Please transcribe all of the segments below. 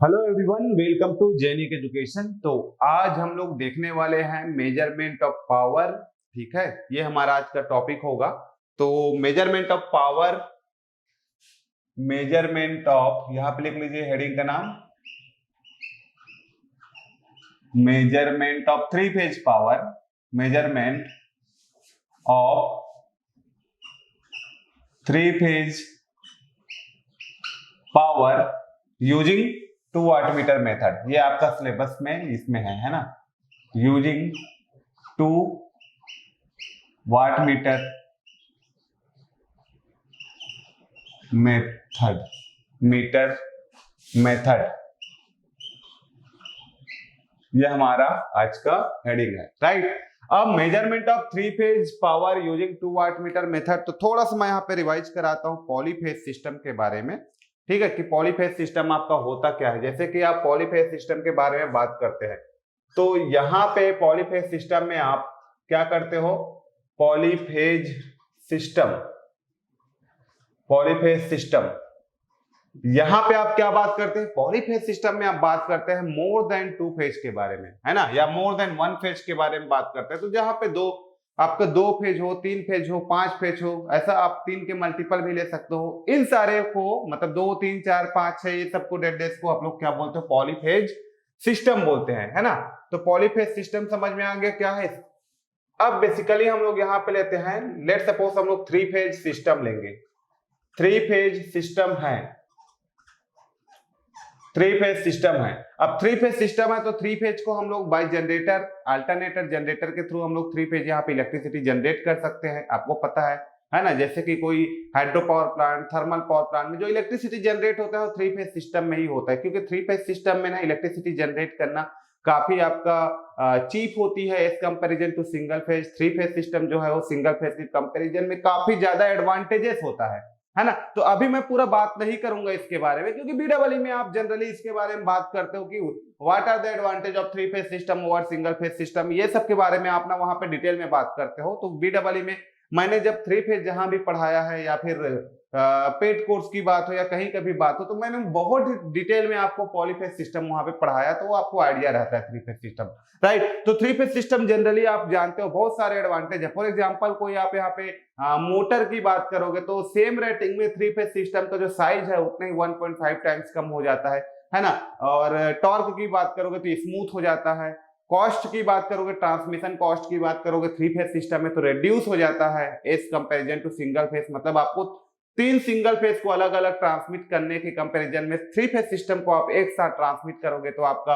Hello everyone, welcome to Genic education. तो आज हम लोग देखने वाले हैं मेजरमेंट ऑफ पावर। ठीक है, ये हमारा आज का टॉपिक होगा। तो measurement of power, measurement of, यहां पे लिख लीजिए हेडिंग का नाम, measurement of three phase power, measurement of three phase power using 2 wattmeter method. ये आपका सिलेबस में इसमें है ना, using 2 wattmeter method, meter method, ये हमारा आज का हेडिंग है, राइट। अब measurement of three phase power using 2 wattmeter method, तो थोड़ा सा मैं यहाँ पे रिवाइज कराता हूँ पॉलीफेज सिस्टम के बारे में। ठीक है, कि पॉलीफेज सिस्टम आपका होता क्या है। जैसे कि आप पॉलीफेज सिस्टम के बारे में बात करते हैं, तो यहाँ पे पॉलीफेज सिस्टम में आप क्या करते हो, पॉलीफेज सिस्टम, पॉलीफेज सिस्टम, यहां पे आप क्या बात करते हैं, पॉलीफेज सिस्टम में आप बात करते हैं मोर देन 2 फेज के बारे में, है ना, या मोर देन 1 फेज के बारे में बात करते हैं। तो जहां पे दो, आपका 2 फेज हो, 3 फेज हो, 5 फेज हो, ऐसा आप 3 के मल्टीपल भी ले सकते हो। इन सारे को मतलब 2, 3, 4, 5, 6 ये सबको डेड को आप लोग क्या बोलते हो, पॉलीफेज सिस्टम बोलते हैं, है ना। तो पॉलीफेज सिस्टम समझ में आ गया क्या है। अब बेसिकली हम लोग यहाँ पे लेते हैं, लेट सपोज हम लोग 3 फेज सिस्टम लेंगे। 3 फेज सिस्टम है, 3 फेज सिस्टम है। अब 3 फेज सिस्टम है तो 3 फेज को हम लोग बाय जनरेटर, अल्टरनेटर जनरेटर के थ्रू हम लोग 3 फेज यहाँ पे इलेक्ट्रिसिटी जनरेट कर सकते हैं, आपको पता है ना। जैसे कि कोई hydro power plant, thermal power plant में जो इलेक्ट्रिसिटी जनरेट होता है वो 3 फेज सिस्टम में ही होता है, क्योंकि 3 फेज सिस्टम में ना इलेक्ट्रिसिटी जनरेट करना काफी आपका चीप होती है as comparison to single phase. 3 phase system जो है वो सिंगल फेज के कंपेरिजन में काफी ज्यादा एडवांटेजेस होता है ना। तो अभी मैं पूरा बात नहीं करूंगा इसके बारे में, क्योंकि बीडब्ल्यू में आप जनरली इसके बारे में बात करते हो कि what are the advantage of 3 phase system over single phase system, ये सब के बारे में आप ना वहां पे डिटेल में बात करते हो। तो बीडब्ल्यू में मैंने जब 3 फेज जहां भी पढ़ाया है, या फिर पेड कोर्स की बात हो या कहीं का भी बात हो, तो मैंने बहुत डिटेल में आपको पॉलीफेज सिस्टम वहां पे पढ़ाया, तो आपको आइडिया रहता है 3 फेज सिस्टम, राइट। तो 3 फेज सिस्टम जनरली आप जानते हो बहुत सारे एडवांटेज है। फॉर एग्जांपल कोई आप यहाँ पे मोटर की बात करोगे तो सेम रेटिंग में 3 फेज सिस्टम का जो साइज है उतना ही 1.5 टाइम्स कम हो जाता है ना। और टॉर्क की बात करोगे तो स्मूथ हो जाता है। कॉस्ट की बात करोगे, ट्रांसमिशन कॉस्ट की बात करोगे 3 फेज सिस्टम में तो रेड्यूस हो जाता है as comparison to single phase. मतलब आपको 3 सिंगल फेज को अलग अलग ट्रांसमिट करने के कंपैरिजन में 3 फेज सिस्टम को आप एक साथ ट्रांसमिट करोगे तो आपका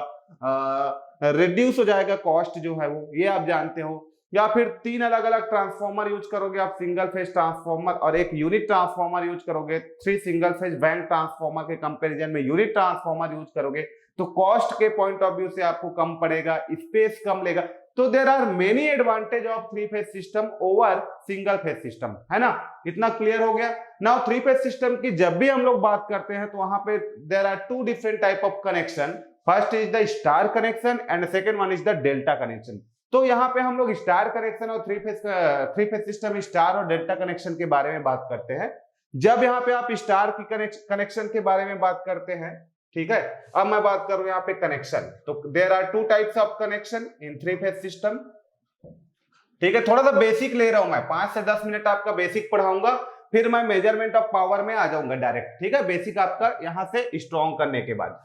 रिड्यूस हो जाएगा कॉस्ट जो है वो, ये आप जानते हो। या फिर 3 अलग अलग ट्रांसफॉर्मर यूज करोगे आप, सिंगल फेज ट्रांसफॉर्मर, और एक यूनिट ट्रांसफॉर्मर यूज करोगे। 3 सिंगल फेज बैंक ट्रांसफॉर्मर के कंपैरिजन में यूनिट ट्रांसफॉर्मर यूज करोगे तो कॉस्ट के पॉइंट ऑफ व्यू से आपको कम पड़ेगा, स्पेस कम लेगा। तो there are many advantage of 3 phase system over single phase system, है ना। इतना क्लियर हो गया। नाउ 3 फेज सिस्टम की जब भी हम लोग बात करते हैं तो वहां पे there are 2 different type of connection. First is the star connection and second one is the delta connection. तो यहाँ पे हम लोग स्टार कनेक्शन और 3 फेज सिस्टम, स्टार और डेल्टा कनेक्शन के बारे में बात करते हैं। जब यहाँ पे आप स्टार की कनेक्शन के बारे में बात करते हैं, ठीक है। अब मैं बात करूं यहाँ पे कनेक्शन, तो there are 2 types of connection in 3 phase system. ठीक है, थोड़ा सा बेसिक ले रहा हूं मैं, 5 से 10 मिनट आपका बेसिक पढ़ाऊंगा, फिर मैं मेजरमेंट ऑफ पावर में आ जाऊंगा डायरेक्ट। ठीक है, बेसिक आपका यहां से स्ट्रॉन्ग करने के बाद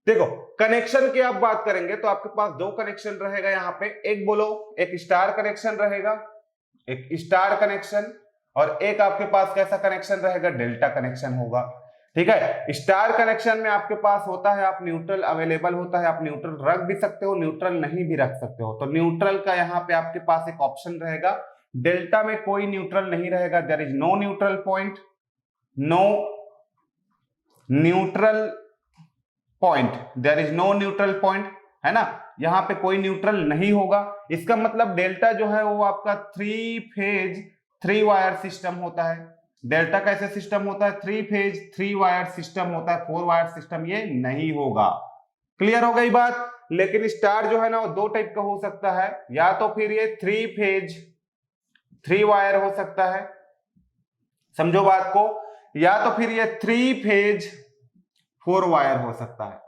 देखो कनेक्शन की आप बात करेंगे तो आपके पास 2 कनेक्शन रहेगा यहाँ पे। एक बोलो, एक स्टार कनेक्शन रहेगा, एक स्टार कनेक्शन, और एक आपके पास कैसा कनेक्शन रहेगा, डेल्टा कनेक्शन होगा। ठीक है, स्टार कनेक्शन में आपके पास होता है, आप न्यूट्रल अवेलेबल होता है, आप न्यूट्रल रख भी सकते हो, न्यूट्रल नहीं भी रख सकते हो। तो न्यूट्रल का यहाँ पे आपके पास एक ऑप्शन रहेगा। डेल्टा में कोई न्यूट्रल नहीं रहेगा, there is no neutral point, no neutral point, there is no neutral point, है ना। यहाँ पे कोई न्यूट्रल नहीं होगा। इसका मतलब डेल्टा जो है वो आपका 3 फेज 3 वायर सिस्टम होता है। डेल्टा कैसे सिस्टम होता है, 3 फेज 3 वायर सिस्टम होता है, 4 वायर सिस्टम ये नहीं होगा। क्लियर हो गई बात। लेकिन स्टार जो है ना वो 2 टाइप का हो सकता है, या तो फिर ये 3 फेज 3 वायर हो सकता है, समझो बात को, या तो फिर ये 3 फेज 4 वायर हो सकता है।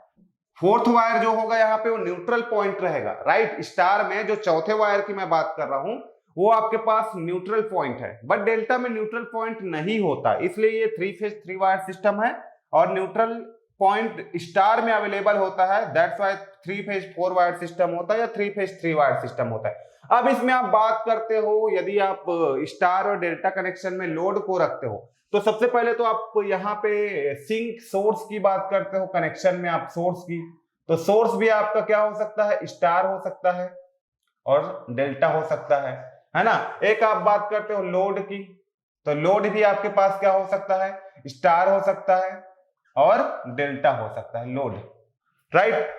फोर्थ वायर जो होगा यहाँ पे वो न्यूट्रल पॉइंट रहेगा, राइट। स्टार में जो चौथे वायर की मैं बात कर रहा हूं वो आपके पास न्यूट्रल पॉइंट है, बट डेल्टा में न्यूट्रल पॉइंट नहीं होता, इसलिए ये 3 फेज 3 वायर सिस्टम है और न्यूट्रल पॉइंट स्टार में अवेलेबल होता है, that's why 3 phase 4 wire system होता है या 3 फेज 3 वायर सिस्टम होता है। अब इसमें आप बात करते हो, यदि आप स्टार और डेल्टा कनेक्शन में लोड को रखते हो तो सबसे पहले तो आप यहाँ पे सिंक सोर्स की बात करते हो, कनेक्शन में आप सोर्स की, तो सोर्स भी आपका क्या हो सकता है, स्टार हो सकता है और डेल्टा हो सकता है ना। एक आप बात करते हो लोड की, तो लोड भी आपके पास क्या हो सकता है, स्टार हो सकता है और डेल्टा हो सकता है, लोड, राइट।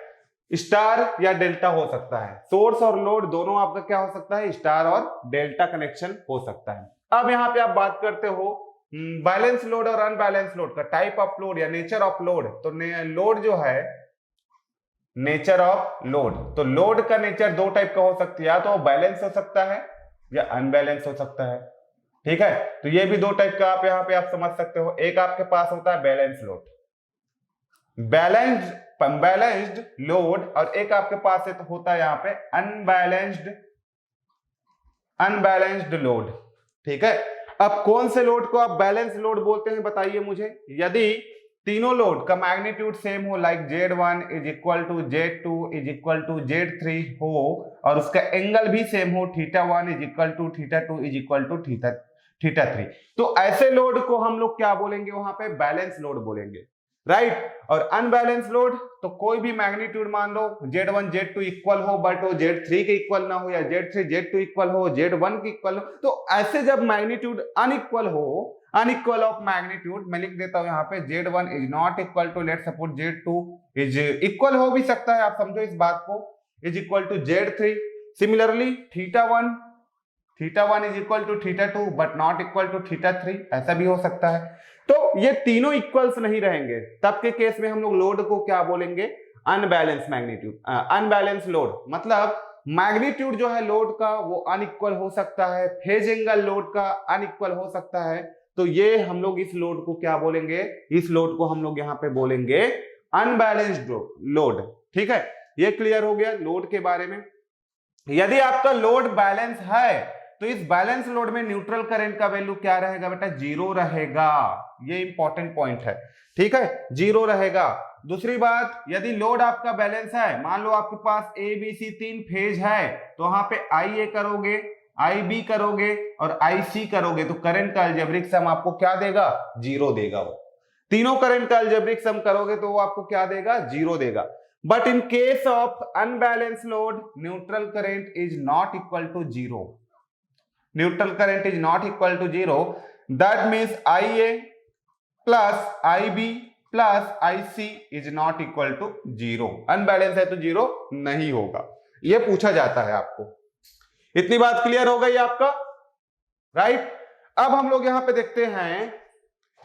स्टार या डेल्टा हो सकता है, सोर्स और लोड दोनों आपका क्या हो सकता है, स्टार और डेल्टा कनेक्शन हो सकता है। अब यहाँ पे आप बात करते हो बैलेंस लोड और अनबैलेंस लोड का, टाइप ऑफ लोड या नेचर ऑफ लोड। तो लोड जो है, नेचर ऑफ लोड, तो लोड का नेचर दो टाइप का हो सकती है, या तो बैलेंस हो सकता है या अनबैलेंस हो सकता है, ठीक है। तो ये भी दो टाइप का आप यहाँ पे आप समझ सकते हो। एक आपके पास होता है बैलेंस लोड, बैलेंस्ड लोड, और एक आपके पास होता है यहाँ पे अनबैलेंस्ड लोड, ठीक है। अब कौन से लोड को आप बैलेंस लोड बोलते हैं बताइए मुझे। यदि तीनों लोड का मैग्नीट्यूड सेम हो, like Z1 is equal to Z2 is equal to Z3 हो, और उसका एंगल भी सेम हो, θ1 is equal to θ2 is equal to θ3, तो ऐसे लोड को हम लोग क्या बोलेंगे, वहां पे बैलेंस लोड बोलेंगे, राइट। और अनबैलेंस लोड, तो कोई भी मैग्नीट्यूड मान लो Z1 Z2 इक्वल हो बट वो Z3 के इक्वल ना हो, या Z3 Z2 इक्वल हो Z1 के इक्वल हो, तो ऐसे जब मैग्नीट्यूड अनइक्वल हो, अनइक्वल ऑफ मैग्नीट्यूड, मैं लिख देता हूं यहाँ पे Z1 is not equal to, let suppose Z2 is equal हो भी सकता है, आप समझो इस बात को, is equal to Z3। Similarly θ1 is equal to θ2 but not equal to θ3, ऐसा भी हो सकता है। तो ये तीनों इक्वल्स नहीं रहेंगे, तब के केस में हम लोग लोड को क्या बोलेंगे, अनबैलेंस मैग्नीट्यूड, अनबैलेंस लोड, मतलब मैग्नीट्यूड जो है लोड का वो अनइक्वल हो सकता है, फेज एंगल लोड का अनइक्वल हो सकता है, तो ये हम लोग इस लोड को क्या बोलेंगे, इस लोड को हम लोग यहाँ पे बोलेंगे अनबैलेंस्ड लोड, ठीक है। ये क्लियर हो गया लोड के बारे में। यदि आपका लोड बैलेंस है तो इस बैलेंस लोड में न्यूट्रल करंट का वैल्यू क्या रहेगा बेटा, जीरो रहेगा, ये इंपॉर्टेंट पॉइंट है, ठीक है, जीरो रहेगा। दूसरी बात, यदि लोड आपका बैलेंस है, मान लो आपके पास ए बी सी 3 फेज है, तो वहां पे आई ए करोगे, आई बी करोगे और आई सी करोगे, तो करंट का अलजेब्रिक सम आपको क्या देगा, जीरो देगा। वो तीनों करंट का अलजेब्रिक सम करोगे तो वो आपको क्या देगा, जीरो देगा। But in case of unbalance load, neutral current is not equal to zero, neutral current is not equal to 0, that means IA plus IB plus IC is not equal to 0, unbalance है तो 0 नहीं होगा, ये पूछा जाता है आपको। इतनी बात क्लियर हो गई आपका, राइट। अब हम लोग यहां पे देखते हैं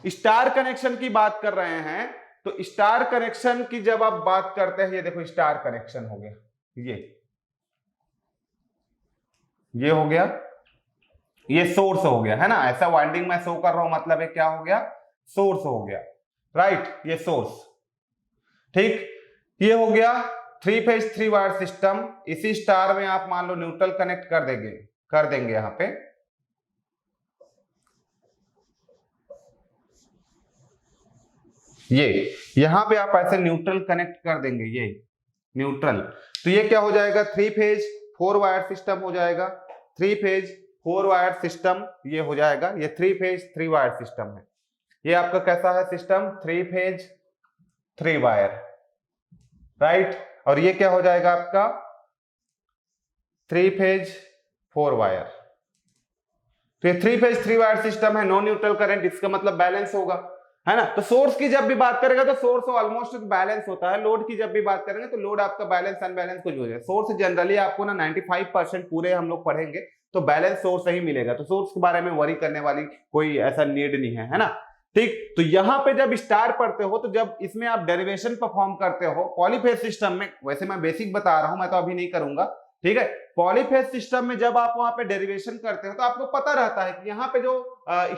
स्टार कनेक्शन की बात कर रहे हैं, तो स्टार कनेक्शन की जब आप बात करते हैं, ये देखो स्टार कनेक्शन हो गया, ये हो गया, ये सोर्स हो गया, है ना, ऐसा वाइंडिंग में शो कर रहा हूं, मतलब है क्या हो गया, सोर्स हो गया, राइट, ये सोर्स, ठीक। ये हो गया 3 फेज 3 वायर सिस्टम। इसी स्टार में आप मान लो न्यूट्रल कनेक्ट कर देंगे यहां पे, ये यहां पे आप ऐसे न्यूट्रल कनेक्ट कर देंगे, ये न्यूट्रल, तो ये क्या हो जाएगा, 3 फेज 4 वायर सिस्टम हो जाएगा, 3 फेज 4 वायर सिस्टम ये हो जाएगा, ये 3 फेज 3 वायर सिस्टम है। ये आपका कैसा है सिस्टम, 3 फेज 3 वायर, राइट। और ये क्या हो जाएगा आपका 3 फेज 4 वायर, तो ये 3 फेज 3 वायर सिस्टम है, नो न्यूट्रल करंट, इसका मतलब बैलेंस होगा, है ना। तो सोर्स की जब भी बात करेगा तो सोर्स ऑलमोस्ट बैलेंस होता है, लोड की जब भी बात करेंगे तो लोड आपका बैलेंस अनबैलेंस कुछ हो जाए। सोर्स जनरली आपको ना 95% पूरे हम लोग पढ़ेंगे तो बैलेंस सोर्स ही मिलेगा, तो सोर्स के बारे में वरी करने वाली कोई ऐसा नीड नहीं है ना, ठीक। तो यहां पे जब स्टार पढ़ते हो, तो जब इसमें आप डेरिवेशन परफॉर्म करते हो पॉलीफेज सिस्टम में, वैसे मैं बेसिक बता रहा हूं, मैं तो अभी नहीं करूंगा, ठीक है। पॉलीफेज सिस्टम में जब आप वहां पे डेरिवेशन करते हो तो आपको पता रहता है कि यहाँ पे जो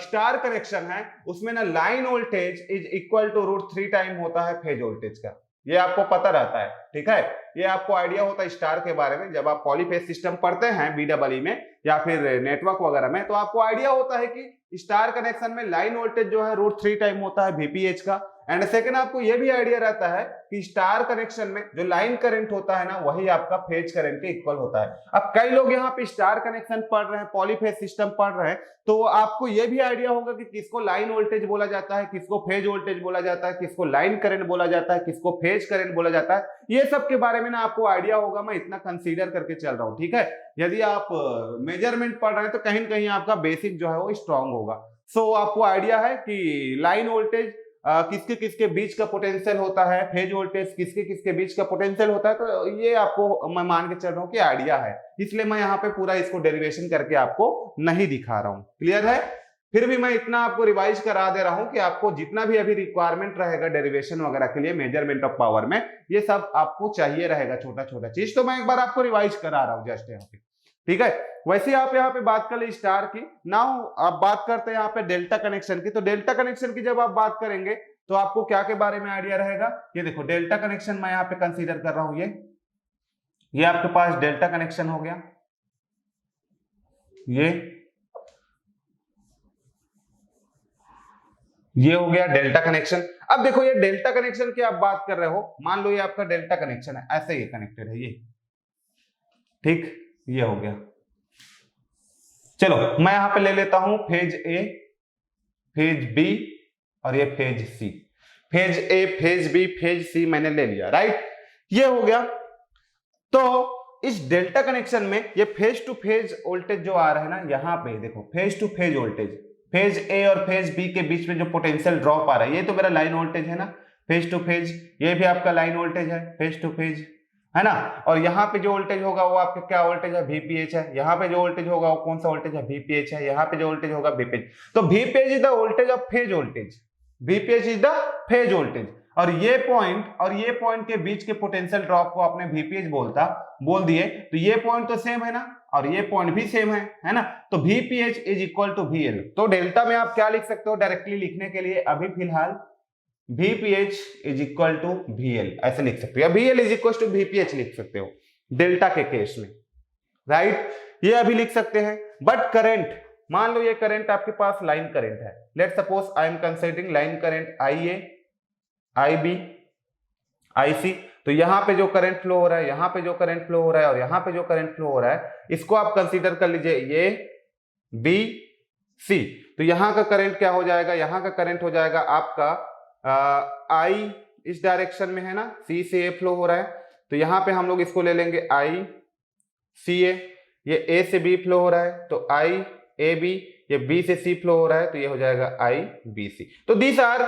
स्टार कनेक्शन है उसमें ना line voltage is equal to √3 time होता है फेज वोल्टेज का, ये आपको पता रहता है, ठीक है। ये आपको आइडिया होता है स्टार के बारे में, जब आप पॉलीफेज सिस्टम पढ़ते हैं बीडब्ल्यूई में या फिर नेटवर्क वगैरह में, तो आपको आइडिया होता है कि स्टार कनेक्शन में लाइन वोल्टेज जो है √3 टाइम होता है वीपीएच का। एंड सेकंड आपको ये भी आइडिया रहता है कि स्टार कनेक्शन में जो लाइन करंट होता है ना, वही आपका फेज करंट के इक्वल होता है। अब कई लोग यहाँ पे स्टार कनेक्शन पढ़ रहे हैं, पॉलीफेज सिस्टम पढ़ रहे हैं, तो आपको ये भी आइडिया होगा कि किसको लाइन वोल्टेज बोला जाता है, किसको फेज वोल्टेज बोला जाता है, किसको लाइन करंट बोला जाता है, किसको फेज करंट बोला जाता है। ये सब के बारे में ना आपको आइडिया होगा, मैं इतना कंसीडर करके चल रहा हूँ, ठीक है। यदि आप मेजरमेंट पढ़ रहे हैं तो कहीं ना कहीं आपका बेसिक जो है वो स्ट्रांग होगा। सो आपको आइडिया है कि लाइन वोल्टेज किसके किसके बीच का पोटेंशियल होता है, फेज वोल्टेज किसके किसके बीच का पोटेंशियल होता है, तो ये आपको मैं मान के चल रहा हूँ कि आइडिया है, इसलिए मैं यहाँ पे पूरा इसको डेरिवेशन करके आपको नहीं दिखा रहा हूँ। क्लियर है? फिर भी मैं इतना आपको रिवाइज करा दे रहा हूं कि आपको जितना भी अभी रिक्वायरमेंट रहेगा डेरिवेशन वगैरह के लिए मेजरमेंट ऑफ पावर में, ये सब आपको चाहिए रहेगा, छोटा छोटा चीज, तो मैं एक बार आपको रिवाइज करा रहा हूं जस्ट यहाँ पे, ठीक है। वैसे आप यहाँ पे बात कर ले स्टार की, नाउ आप बात करते हैं यहाँ पे डेल्टा कनेक्शन की। तो डेल्टा कनेक्शन की जब आप बात करेंगे तो आपको क्या के बारे में आइडिया रहेगा, ये देखो डेल्टा कनेक्शन मैं यहाँ पे कंसीडर कर रहा हूं, ये आपके पास डेल्टा कनेक्शन हो गया, ये हो गया डेल्टा कनेक्शन। अब देखो ये डेल्टा कनेक्शन की आप बात कर रहे हो, मान लो ये आपका डेल्टा कनेक्शन है, ऐसे ये कनेक्टेड है ये, ठीक, ये हो गया। चलो मैं यहां पे ले लेता हूं फेज ए, फेज बी और ये phase C. Phase A, phase B, phase C मैंने ले लिया, राइट, ये हो गया। तो इस डेल्टा कनेक्शन में ये फेज टू फेज वोल्टेज जो आ रहा है ना, यहां पे देखो phase two phase voltage, phase A और फेज बी के बीच में जो पोटेंशियल ड्रॉप आ रहा है, ये तो मेरा लाइन वोल्टेज है ना, फेज टू फेज, ये भी आपका लाइन वोल्टेज है, फेज टू फेज, है ना। और यहाँ पे जो वोल्टेज होगा वो आपका क्या वोल्टेज है, वीपीएच है। यहाँ पे जो वोल्टेज होगा वो कौन सा वोल्टेज है, वीपीएच है। यहाँ पे जो वोल्टेज होगा वीपीएच। तो VPH is the voltage of phase voltage, VPH is the phase voltage. और ये पॉइंट के बीच के पोटेंशियल ड्रॉप को आपने वीपीएच बोल दिए, तो ये पॉइंट तो सेम है ना, और ये पॉइंट भी सेम है ना। तो VPH is equal to VL. तो डेल्टा में आप क्या लिख सकते हो डायरेक्टली लिखने के लिए, अभी फिलहाल VPH is equal to VL ऐसे लिख सकते हो, या VL is equal to VPH लिख सकते हो डेल्टा के केस में, राइट, ये अभी लिख सकते हैं। बट करंट, मान लो ये करंट आपके पास लाइन करंट है, let suppose I am considering line current IA, IB, IC। तो यहां पे जो करंट फ्लो हो रहा है, यहां पे जो करंट फ्लो हो रहा है और यहां पे जो करंट फ्लो हो रहा है, इसको आप कंसीडर कर लीजिए ये BC। तो यहां का करंट क्या हो जाएगा, यहां का करंट हो जाएगा आपका I इस डायरेक्शन में है ना, C से A फ्लो हो रहा है, तो यहां पे हम लोग इसको ले लेंगे ICA। ये A से B फ्लो हो रहा है तो IAB, ये B से C फ्लो हो रहा है तो ये हो जाएगा IBC। तो दिस आर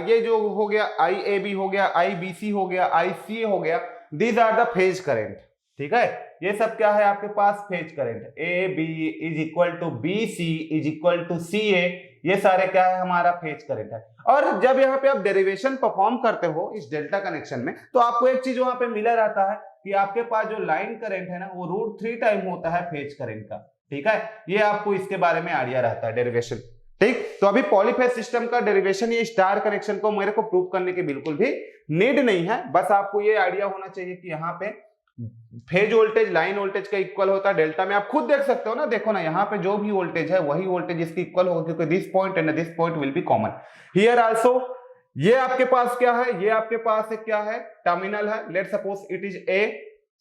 ये जो हो गया IAB हो गया, IBC हो गया, ICA हो गया, these are the phase current, ठीक है। ये सब क्या है आपके पास, phase current. AB is equal to BC is equal to CA, ये सारे क्या है हमारा फेज करंट है। और जब यहाँ पे आप डेरिवेशन परफॉर्म करते हो इस डेल्टा कनेक्शन में, तो आपको एक चीज वहां पे मिला रहता है कि आपके पास जो लाइन करंट है ना, वो √3 टाइम होता है फेज करंट का, ठीक है। ये आपको इसके बारे में आइडिया रहता है डेरिवेशन, ठीक। तो अभी पॉलीफेज सिस्टम का डेरिवेशन, ये स्टार कनेक्शन को मेरे को प्रूव करने की बिल्कुल भी नीड नहीं है, बस आपको ये आइडिया होना चाहिए कि यहाँ पे फेज वोल्टेज लाइन वोल्टेज का इक्वल होता है। डेल्टा में आप खुद देख सकते हो ना, देखो ना यहाँ पे जो भी वोल्टेज है वही वोल्टेज इसकी इक्वल होगा, क्योंकि this point and this point will be common here also. ये आपके पास क्या है, ये आपके पास एक क्या है, टर्मिनल है, let suppose it is A,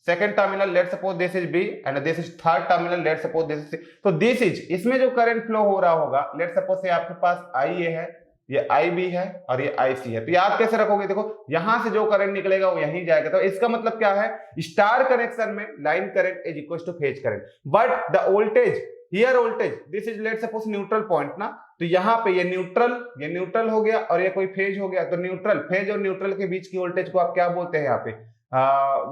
second terminal let suppose this is B and this is third terminal let suppose this is C। तो दिस इज, इसमें जो करंट फ्लो हो रहा होगा, लेट सपोज ये आपके पास IA है, ये IB है और ये IC है, तो ये आप कैसे रखोगे, देखो यहां से जो करंट निकलेगा वो यहीं जाएगा। तो इसका मतलब क्या है, स्टार कनेक्शन में line current is equal two phase current, but the voltage here voltage this is let suppose neutral point ना, तो यहाँ पे ये न्यूट्रल हो गया और ये कोई फेज हो गया, तो न्यूट्रल, फेज और न्यूट्रल के बीच की वोल्टेज को आप क्या बोलते हैं, यहाँ पे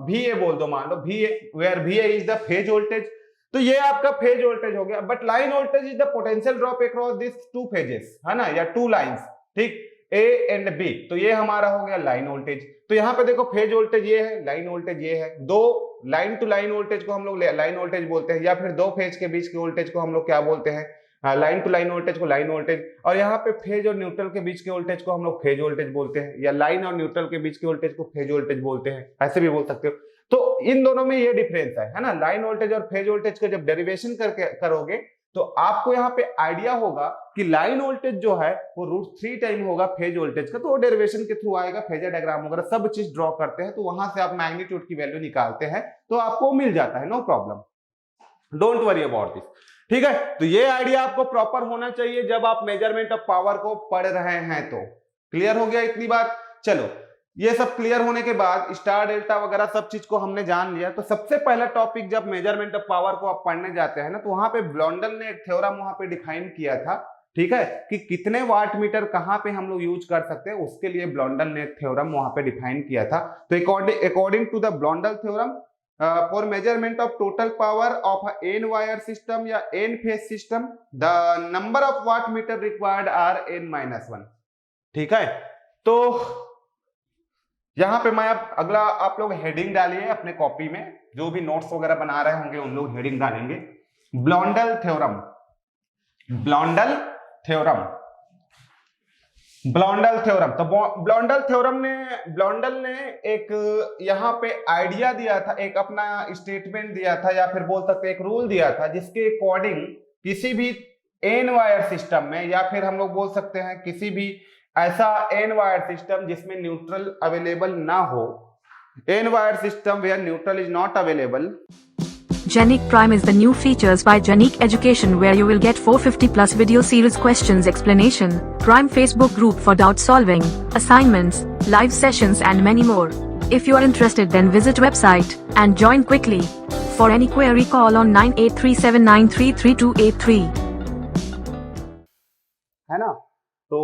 VA बोल दो, मान लो VA, where VA is the phase voltage. तो ये आपका फेज वोल्टेज हो गया, but line voltage is the potential drop across this two phases, है ना, या टू लाइंस, ठीक, A एंड B। तो ये हमारा हो गया लाइन वोल्टेज। तो यहाँ पे देखो फेज वोल्टेज ये है, लाइन वोल्टेज ये है, दो लाइन टू लाइन वोल्टेज को हम लोग लाइन वोल्टेज बोलते हैं, या फिर दो फेज के बीच के वोल्टेज को हम लोग क्या बोलते हैं, लाइन टू लाइन वोल्टेज को लाइन वोल्टेज, और यहाँ पे फेज और न्यूट्रल के बीच के वोल्टेज को हम लोग फेज वोल्टेज बोलते हैं, या लाइन और न्यूट्रल के बीच के वोल्टेज को फेज वोल्टेज बोलते हैं, ऐसे भी बोल सकते हो। तो इन दोनों में ये डिफरेंस है ना। लाइन वोल्टेज और फेज वोल्टेज का जब डेरिवेशन करके करोगे तो आपको यहाँ पे आइडिया होगा कि लाइन वोल्टेज जो है वो √3 टाइम होगा फेज वोल्टेज का, तो वो डेरिवेशन के थ्रू आएगा, फेजर डायग्राम वगैरह सब चीज ड्रॉ करते हैं, तो वहां से आप मैग्नीट्यूड की वैल्यू निकालते हैं तो आपको मिल जाता है, no problem, don't worry about this. ठीक है, तो ये आइडिया आपको प्रॉपर होना चाहिए जब आप मेजरमेंट ऑफ पावर को पढ़ रहे हैं। तो क्लियर हो गया इतनी बात। चलो, ये सब क्लियर होने के बाद स्टार डेल्टा वगैरह सब चीज को हमने जान लिया, तो सबसे पहला टॉपिक जब मेजरमेंट ऑफ पावर को आप पढ़ने जाते हैं ना, तो वहां पे ब्लॉन्डल ने एक थ्योरम वहां पे डिफाइन किया था, ठीक है, कि कितने वाट मीटर कहां पे हम लोग यूज कर सकते हैं, उसके लिए ब्लॉन्डल ने एक थ्योरम वहां पे डिफाइन किया था। तो according to the Blondel theorem for measurement of total power of a n wire system या n phase system, the number of watt meter required are n-1। ठीक है, तो यहां पे मैं अब अगला आप लोग हेडिंग डालिए अपने कॉपी में, जो भी नोट्स वगैरह बना रहे होंगे उन लोग हेडिंग डालेंगे ब्लॉन्डल थ्योरम, ब्लॉन्डल थ्योरम, ब्लॉन्डल थ्योरम। तो ब्लॉन्डल ने एक यहाँ पे आइडिया दिया था, एक अपना स्टेटमेंट दिया था, या फिर बोल सकते एक रूल दिया था, जिसके अकॉर्डिंग किसी भी एन वायर सिस्टम में, या फिर हम लोग बोल सकते हैं किसी भी ऐसा एन वायर सिस्टम जिसमें न्यूट्रल अवेलेबल ना हो, n wire system where neutral is not available. Genic Prime is the new features by Genic Education, where you will get 450 plus video series questions explanation, Prime Facebook group for doubt solving, assignments, live sessions and many more. If you are interested, then visit website and join quickly. For any query, call on 9837933283. है ना, तो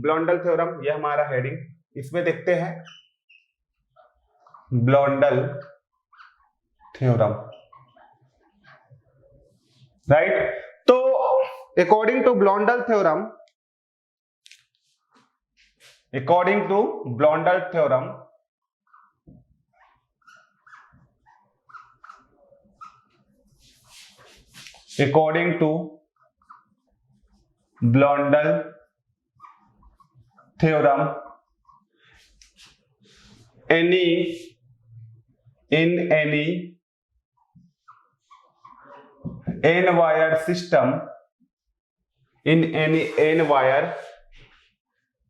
ब्लॉन्डल theorem ये हमारा heading, इसमें देखते हैं Blondel theorem, right. तो according to Blondel theorem, according to Blondel theorem, according to Blondel theorem, any n wire system, in any n wire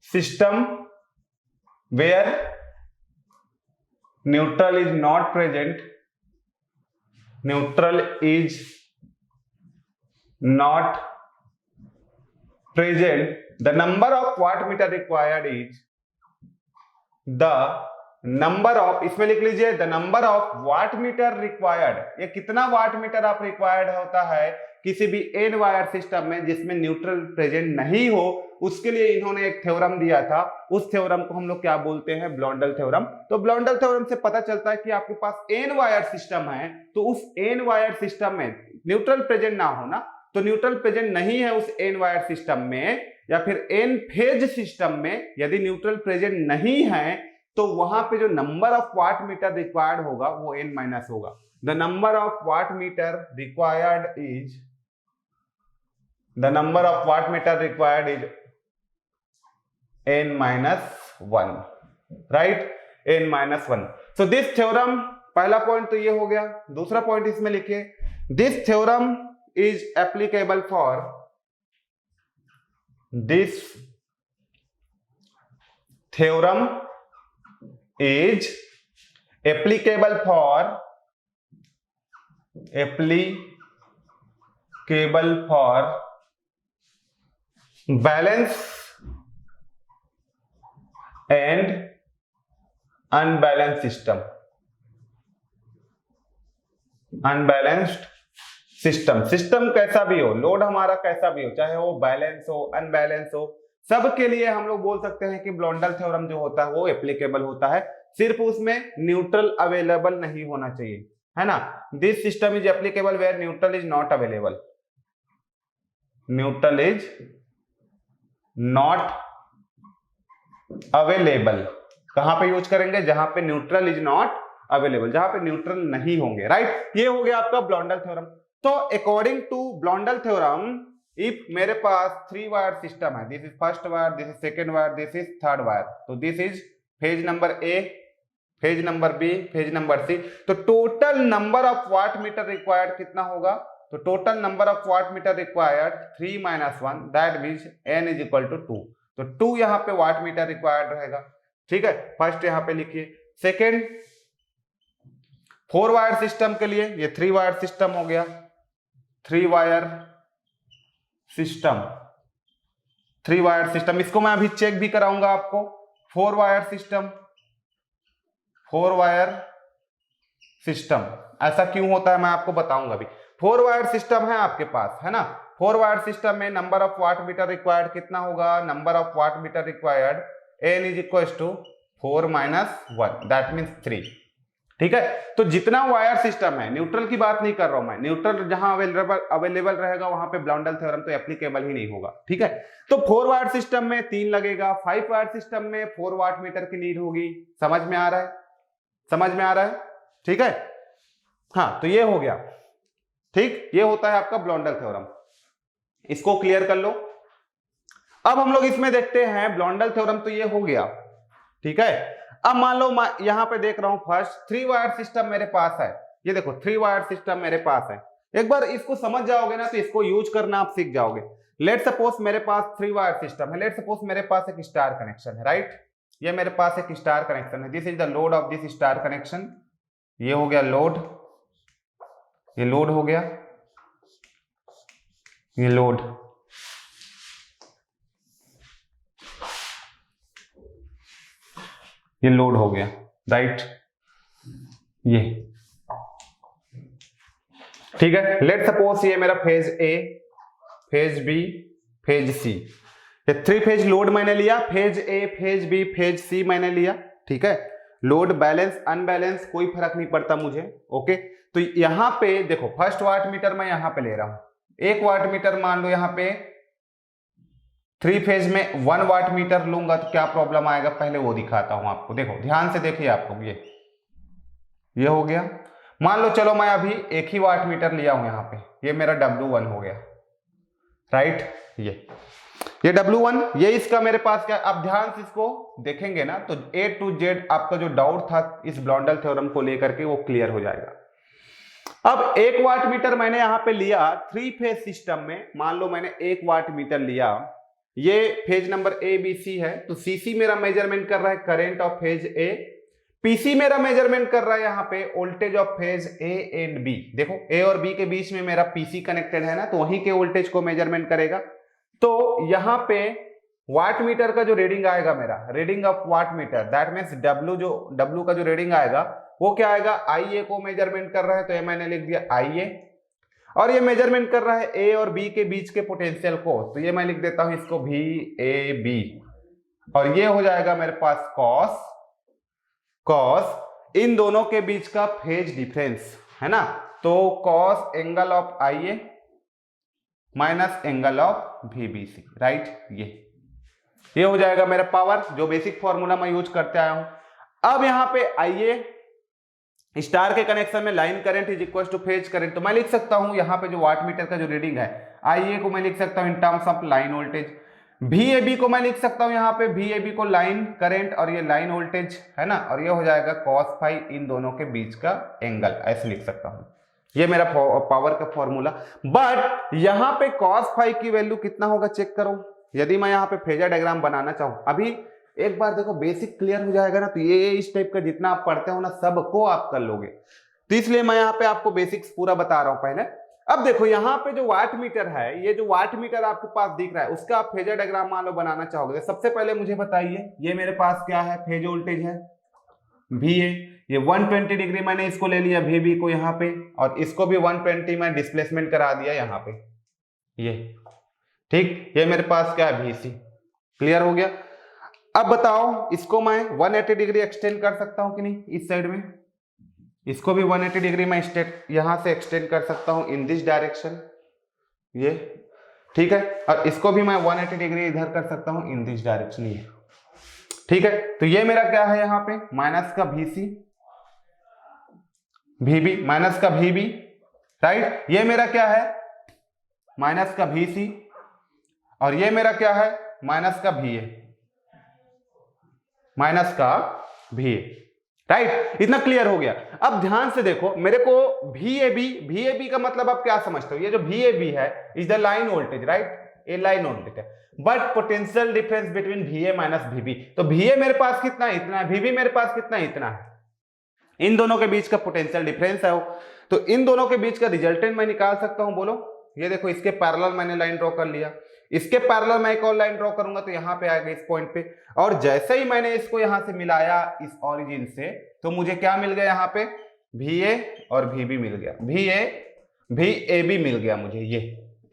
system where neutral is not present, neutral is not present, the number of wattmeter required is the number of, इसमें लिख लीजिए the number of watt meter required, ये कितना वाट meter आप required होता है किसी भी एन वायर सिस्टम में जिसमें न्यूट्रल प्रेजेंट नहीं हो, उसके लिए इन्होंने एक थ्योरम दिया था, उस थ्योरम को हम लोग क्या बोलते हैं, ब्लॉन्डल थ्योरम। तो ब्लॉन्डल थ्योरम से पता चलता है कि आपके पास एन वायर सिस्टम है, तो उस एन वायर सिस्टम में न्यूट्रल प्रेजेंट ना होना, तो न्यूट्रल प्रेजेंट नहीं है उस एन वायर सिस्टम में, या फिर एन फेज सिस्टम में यदि न्यूट्रल प्रेजेंट नहीं है, तो वहां पे जो number of watt meter required होगा वो n- होगा। The number of watt meter required is, the number of watt meter required is n-1, right, n-1। So this theorem, पहला पॉइंट तो ये हो गया। दूसरा पॉइंट इसमें लिखिए, this theorem is applicable for, this theorem is applicable for balance and unbalanced system, unbalanced system कैसा भी हो, लोड हमारा कैसा भी हो, चाहे वो बैलेंस हो अनबैलेंस हो, सब के लिए हम लोग बोल सकते हैं कि ब्लॉन्डल थ्योरम जो होता है वो एप्लीकेबल होता है, सिर्फ उसमें न्यूट्रल अवेलेबल नहीं होना चाहिए, है ना। This system is applicable where neutral is not available, neutral is not available, कहां पे यूज करेंगे, जहां पे न्यूट्रल इज नॉट अवेलेबल, जहां पे न्यूट्रल नहीं होंगे, राइट। ये हो गया आपका ब्लॉन्डल थ्योरम। तो according to Blondel theorem if मेरे पास 3 वायर सिस्टम है, this is first wire, this is second wire, this is third wire, तो this is phase number A, phase number B, phase number C, तो total number of watt meter required कितना होगा? तो total number of watt meter required 3 - 1, that means n is equal to 2, तो 2 यहाँ पे watt meter required रहेगा। ठीक है, फर्स्ट यहाँ पे लिखिए। सेकेंड, 4 वायर सिस्टम के लिए ये 3 वायर सिस्टम हो गया, 3 वायर सिस्टम, 3 वायर सिस्टम, इसको मैं अभी चेक भी कराऊंगा आपको। 4 वायर सिस्टम, 4 वायर सिस्टम ऐसा क्यों होता है मैं आपको बताऊंगा अभी। 4 वायर सिस्टम है आपके पास, है ना। 4 वायर सिस्टम में number of watt meter required कितना होगा? Number of watt meter required n is equal to 4 - 1, that means 3। ठीक है, तो जितना वायर सिस्टम है, न्यूट्रल की बात नहीं कर रहा हूं मैं, न्यूट्रल जहां अवेलेबल रहेगा वहां पे ब्लॉन्डल थ्योरम तो एप्लीकेबल ही नहीं होगा। ठीक है, तो 4 वायर सिस्टम में 3 लगेगा, 5 वायर सिस्टम में 4 वाट मीटर की नीड होगी। समझ में आ रहा है? समझ में आ रहा है? ठीक है, हाँ, तो ये हो गया। ठीक, ये होता है आपका ब्लॉन्डल थ्योरम, इसको क्लियर कर लो। अब हम लोग इसमें देखते हैं ब्लॉन्डल थ्योरम, तो ये हो गया। ठीक है, अब मान लो यहां पे देख रहा हूं फर्स्ट 3 वायर सिस्टम मेरे पास है, ये देखो 3 वायर सिस्टम मेरे पास है। एक बार इसको समझ जाओगे ना तो इसको यूज करना आप सीख जाओगे। लेट सपोज मेरे पास 3 वायर सिस्टम है, लेट सपोज मेरे पास एक स्टार कनेक्शन है, राइट, ये मेरे पास एक स्टार कनेक्शन है, this is the load of this star connection, ये हो गया लोड, ये लोड हो गया, ये लोड, ये लोड हो गया, राइट, ये ठीक है। लेट सपोज ये मेरा phase A, phase B, phase C, ये 3 फेज लोड मैंने लिया, phase A, phase B, phase C मैंने लिया। ठीक है, लोड बैलेंस अनबैलेंस कोई फर्क नहीं पड़ता मुझे। ओके, तो यहां पे देखो फर्स्ट वाट मीटर मैं यहां पे ले रहा हूं, 1 वाट मीटर मान लो यहां पे 3 फेज में 1 वाट मीटर लूंगा तो क्या प्रॉब्लम आएगा, पहले वो दिखाता हूं आपको। देखो ध्यान से देखिए आप लोग, ये हो गया। मान लो चलो मैं अभी 1 ही वाट मीटर लिया हूं यहां पे, ये मेरा W1 हो गया, राइट, ये W1, ये इसका मेरे पास क्या, आप ध्यान से इसको देखेंगे ना तो A to Z आपका जो डाउट था इस ब्लॉन्डल थ्योरम को लेकर के वो क्लियर हो जाएगा। अब 1 वाट मीटर मैंने यहां पे लिया 3 फेज सिस्टम में, मान लो मैंने 1 वाट मीटर लिया, ये phase number A B C है, तो सीसी मेरा मेजरमेंट कर रहा है current of phase A, PC मेरा मेजरमेंट कर रहा है यहाँ पे voltage of phase A and B. देखो ए और बी के बीच में मेरा पीसी कनेक्टेड है ना, तो वहीं के वोल्टेज को मेजरमेंट करेगा। तो यहाँ पे वाट मीटर का जो रीडिंग आएगा मेरा, reading of watt meter, that means W का जो रीडिंग आएगा वो क्या आएगा, आईए को मेजरमेंट कर रहा है, तो ये मैंने लिख दिया आईए, और ये मेजरमेंट कर रहा है ए और बी के बीच के पोटेंशियल को, तो ये मैं लिख देता हूं इसको भी ए बी, और ये हो जाएगा मेरे पास कॉस इन दोनों के बीच का फेज डिफरेंस, है ना, तो कॉस एंगल ऑफ आईए minus angle of VBC, right, ये हो जाएगा मेरा पावर, जो बेसिक फॉर्मूला मैं यूज करते आया हूं। अब यहां पे आईए स्टार के कनेक्शन में line current is equal two phase current, तो मैं लिख सकता हूं यहाँ पे जो वाट मीटर का जो रीडिंग है आईए को मैं लिख सकता हूं in terms of line voltage, VAB को मैं लिख सकता हूं यहाँ पे VAB को लाइन करंट और ये लाइन वोल्टेज, है ना, और ये हो जाएगा कॉस फाई इन दोनों के बीच का एंगल, ऐसे लिख सकता हूं। ये मेरा पावर का फॉर्मूला। बट यहाँ पे कॉस फाई की वैल्यू कितना होगा चेक करो, यदि मैं यहाँ पे फेजर डायग्राम बनाना चाहूं, अभी एक बार देखो बेसिक क्लियर हो जाएगा ना, तो ये इस टाइप का जितना आप पढ़ते हो ना सबको आप कर लोगे, तो इसलिए मैं यहाँ पे आपको बेसिक्स पूरा बता रहा हूं पहले। अब देखो यहाँ पे जो वाट मीटर है, ये जो वाट मीटर आपके पास दिख रहा है उसका आप फेजर डायग्राम मान लो बनाना चाहोगे, सबसे पहले मुझे बताइए ये मेरे पास क्या है, फेज वोल्टेज है VA, ये 120 डिग्री मैंने इसको ले लिया VB को यहाँ पे, और इसको भी 120 मैं डिस्प्लेसमेंट करा दिया यहाँ पे, ये ठीक, ये मेरे पास क्या है VC, क्लियर हो गया। अब बताओ इसको मैं 180 डिग्री एक्सटेंड कर सकता हूं कि नहीं, इस साइड में इसको भी 180 डिग्री मैं यहां से एक्सटेंड कर सकता हूं इन दिस डायरेक्शन, ये ठीक है, और इसको भी मैं 180 डिग्री इधर कर सकता हूं इन दिस डायरेक्शन, ये ठीक है। तो ये मेरा क्या है यहाँ पे माइनस का VC VB माइनस का VB, राइट, ये मेरा क्या है माइनस का VC और ये मेरा क्या है, माइनस का VA, माइनस का VA, राइट। इतना क्लियर हो गया। अब ध्यान से देखो, मेरे को VAB का मतलब आप क्या समझते हो, ये जो VAB है is the line voltage, right, ये लाइन वोल्टेज है, but potential difference between VA minus VB, तो VA मेरे पास कितना है, इतना है, VB मेरे पास कितना है, इतना है, इन दोनों के बीच का पोटेंशियल डिफरेंस है वो। तो इन दोनों के बीच का रिजल्टेंट मैं निकाल सकता हूं, बोलो। ये देखो, इसके पैरेलल मैंने लाइन ड्रॉ कर लिया, इसके पैरेलल मैं एक और लाइन ड्रॉ करूंगा तो यहां पे आएगा इस पॉइंट पे, और जैसे ही मैंने इसको यहां से मिलाया इस ओरिजिन से, तो मुझे क्या मिल गया, यहां पे VA और VB मिल गया, VAB मिल गया मुझे। ये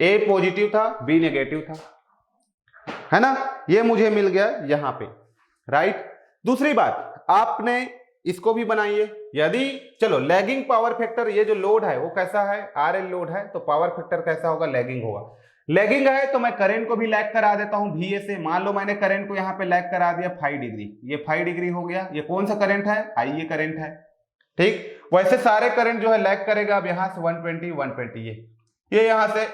A पॉजिटिव था, B नेगेटिव था, है ना, ये मुझे मिल गया यहां पे, राइट। दूसरी बात, आपने इसको भी बनाइए। यदि चलो लैगिंग पावर फैक्टर, ये जो लोड है वो कैसा है, RL लोड है, तो पावर फैक्टर कैसा होगा, लैगिंग होगा। लैगिंग है तो मैं करंट को भी लैग करा देता हूं VA से। मान लो मैंने करंट को यहां पे लैग करा दिया 5 डिग्री, ये 5 डिग्री हो गया। ये कौन सा करंट है, IA करंट है, ठीक। वैसे सारे करंट जो है लैग करेगा। अब यहां से 120 ये यहां से